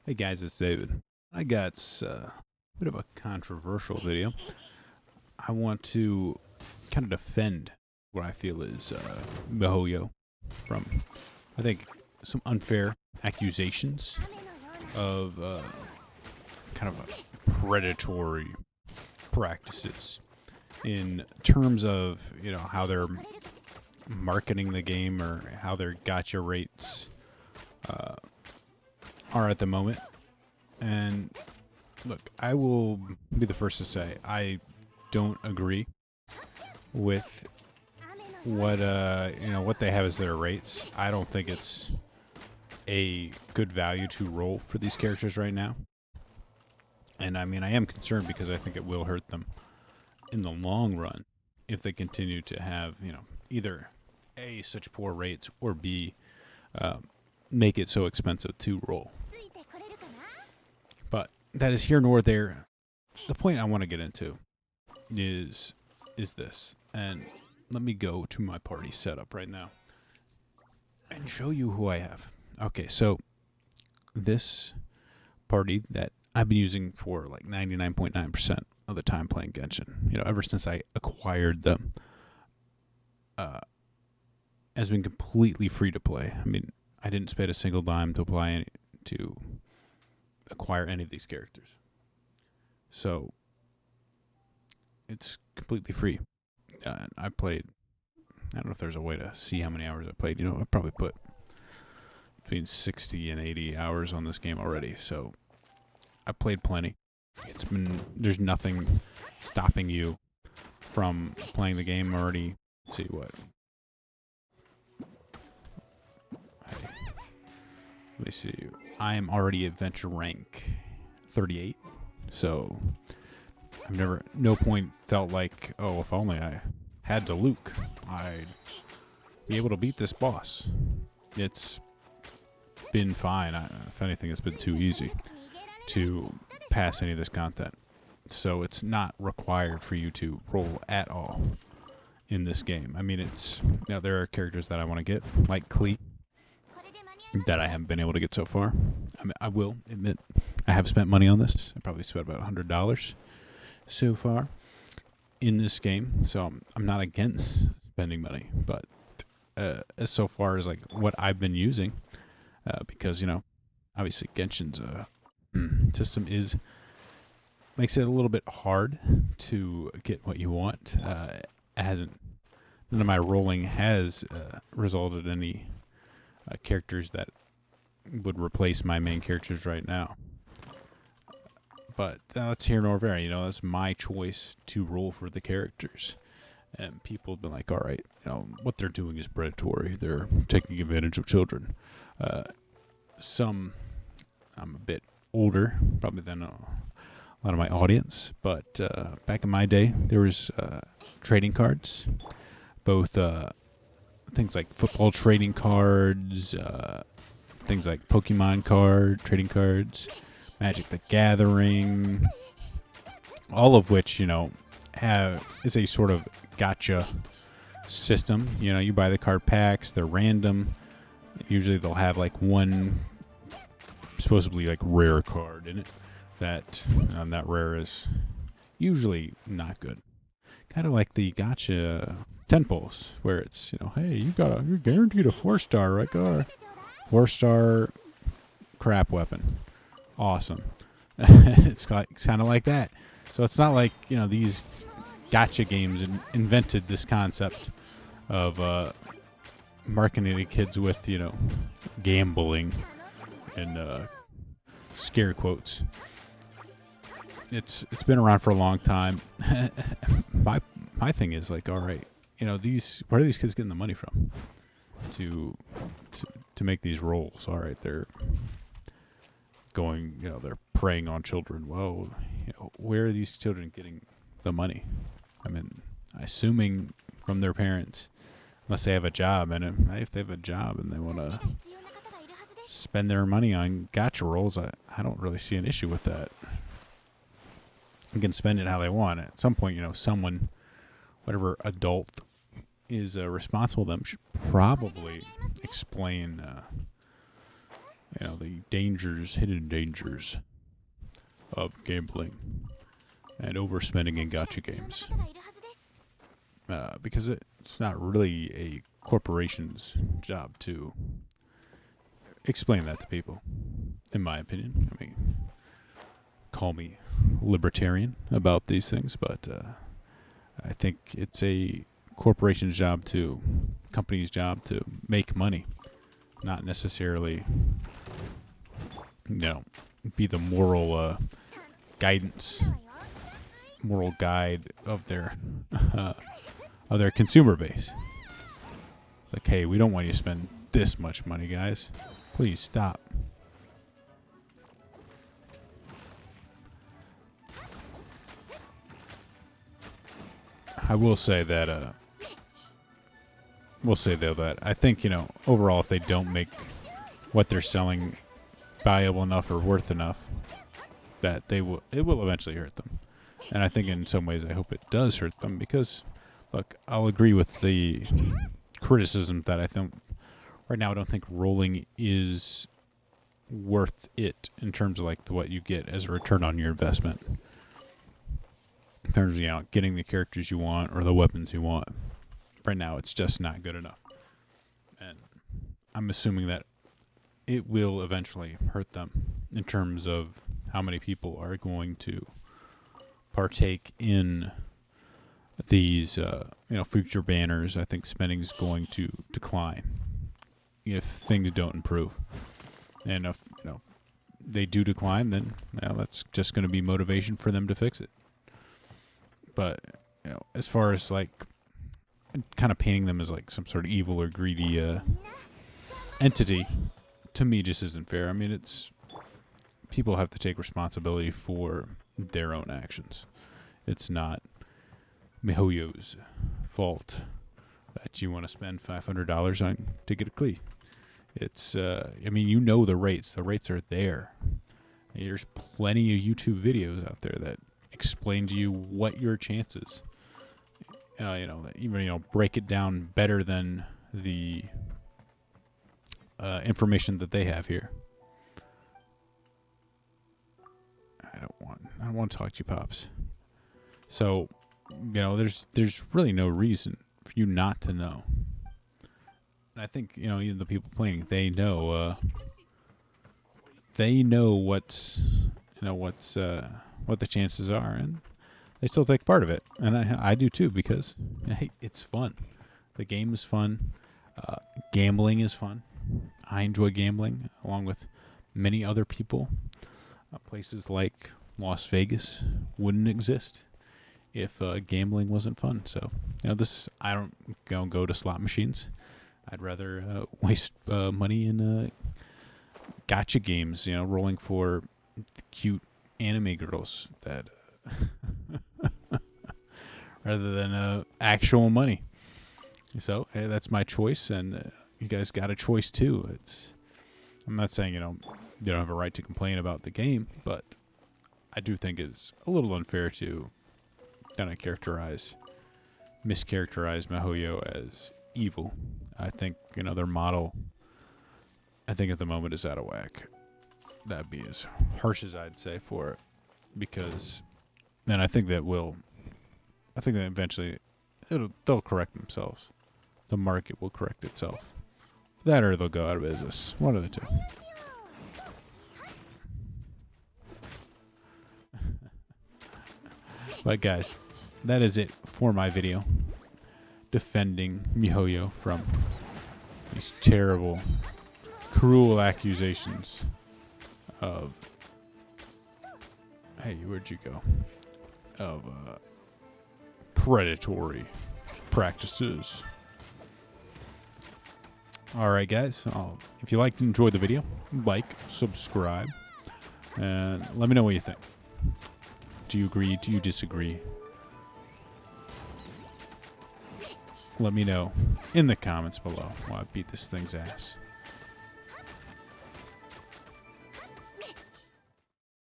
Hey guys, it's David. I got a bit of a controversial video. I want to kind of defend what I feel is MiHoYo from, I think, some unfair accusations of kind of predatory practices in terms of, how they're marketing the game or how their gotcha rates are at the moment. And look, I will be the first to say I don't agree with what what they have as their rates. I don't think it's a good value to roll for these characters right now. And I mean, I am concerned because I think it will hurt them in the long run if they continue to have, either A, such poor rates, or B, make it so expensive to roll. But that is here nor there. The point I want to get into is this. And let me go to my party setup right now and show you who I have. Okay, so this party that I've been using for like 99.9% of the time playing Genshin, ever since I acquired them, has been completely free to play. I mean, I didn't spend a single dime to acquire any of these characters. So it's completely free. I played, I don't know if there's a way to see how many hours I played. I probably put between 60 and 80 hours on this game already. So I played plenty. There's nothing stopping you from playing the game already. Let's see what. Let me see. I am already at Venture Rank 38. So I've never, no point felt like, oh, if only I had to Luke, I'd be able to beat this boss. It's been fine. If anything, it's been too easy to pass any of this content. So it's not required for you to roll at all in this game. I mean, there are characters that I want to get, like Klee, that I haven't been able to get so far. I mean, I will admit I have spent money on this. I probably spent about $100 so far in this game. So I'm not against spending money, but as so far as like what I've been using, because obviously Genshin's system makes it a little bit hard to get what you want. None of my rolling has resulted in any characters that would replace my main characters right now. But that's here nor there. That's my choice to roll for the characters. And people have been like, all right, what they're doing is predatory. They're taking advantage of children. I'm a bit older, probably than a lot of my audience. But back in my day, there was trading cards, both things like football trading cards, things like Pokemon trading cards, Magic the Gathering, all of which, is a sort of gotcha system. You buy the card packs, they're random. Usually they'll have like one supposedly like rare card in it that rare is usually not good. Kind of like the gotcha temples where it's, hey, you're guaranteed a 4-star, right? Got a 4-star crap weapon. Awesome. It's kind of like that. So it's not like, these gotcha games invented this concept of marketing to kids with, gambling and scare quotes. It's been around for a long time. My thing is like, all right, where are these kids getting the money from to make these rolls? All right, they're going, they're preying on children. Well, where are these children getting the money? I mean, assuming from their parents, unless they have a job. And if they have a job and they want to spend their money on gotcha rolls, I don't really see an issue with that. You can spend it how they want. At some point, someone, whatever adult is responsible, them should probably explain the dangers, hidden dangers of gambling and overspending in gacha games. Because it's not really a corporation's job to explain that to people, in my opinion. I mean, call me libertarian about these things, but I think it's a corporation's job company's job to make money, not necessarily, be the moral moral guide of their consumer base. Like, hey, we don't want you to spend this much money, guys. Please stop. I will say that I think, overall, if they don't make what they're selling valuable enough or worth enough, that it will eventually hurt them. And I think in some ways I hope it does hurt them, because, look, I'll agree with the criticism that I think right now I don't think rolling is worth it in terms of what you get as a return on your investment. In terms of, getting the characters you want or the weapons you want. Right now, it's just not good enough. And I'm assuming that it will eventually hurt them in terms of how many people are going to partake in these, future banners. I think spending is going to decline if things don't improve. And if, they do decline, then that's just going to be motivation for them to fix it. But, as far as kind of painting them as some sort of evil or greedy entity, to me just isn't fair. I mean, people have to take responsibility for their own actions. It's not MiHoYo's fault that you want to spend $500 on to get a Klee. It's, the rates. The rates are there. There's plenty of YouTube videos out there that explain to you what your chances. Even break it down better than the information that they have here. I don't want to talk to you, Pops. So, there's really no reason for you not to know. And I think even the people playing, they know what the chances are, and they still take part of it. And I do too, because hey, it's fun. The game is fun. Gambling is fun. I enjoy gambling along with many other people. Places like Las Vegas wouldn't exist if gambling wasn't fun. So, I don't go to slot machines. I'd rather waste money in gacha games, rolling for cute anime girls that rather than actual money. So that's my choice, and you guys got a choice too. I'm not saying you don't have a right to complain about the game, but I do think it's a little unfair to kind of mischaracterize MiHoYo as evil. I think their model, I think at the moment, is out of whack. That'd be as harsh as I'd say for it, because then I think that eventually they'll correct themselves. The market will correct itself. That or they'll go out of business. One of the two. But guys, that is it for my video defending MiHoYo from these terrible, cruel accusations of, hey, where'd you go? Of predatory practices. Alright guys, if you liked and enjoyed the video, subscribe, and let me know what you think. Do you agree? Do you disagree? Let me know in the comments below while I beat this thing's ass.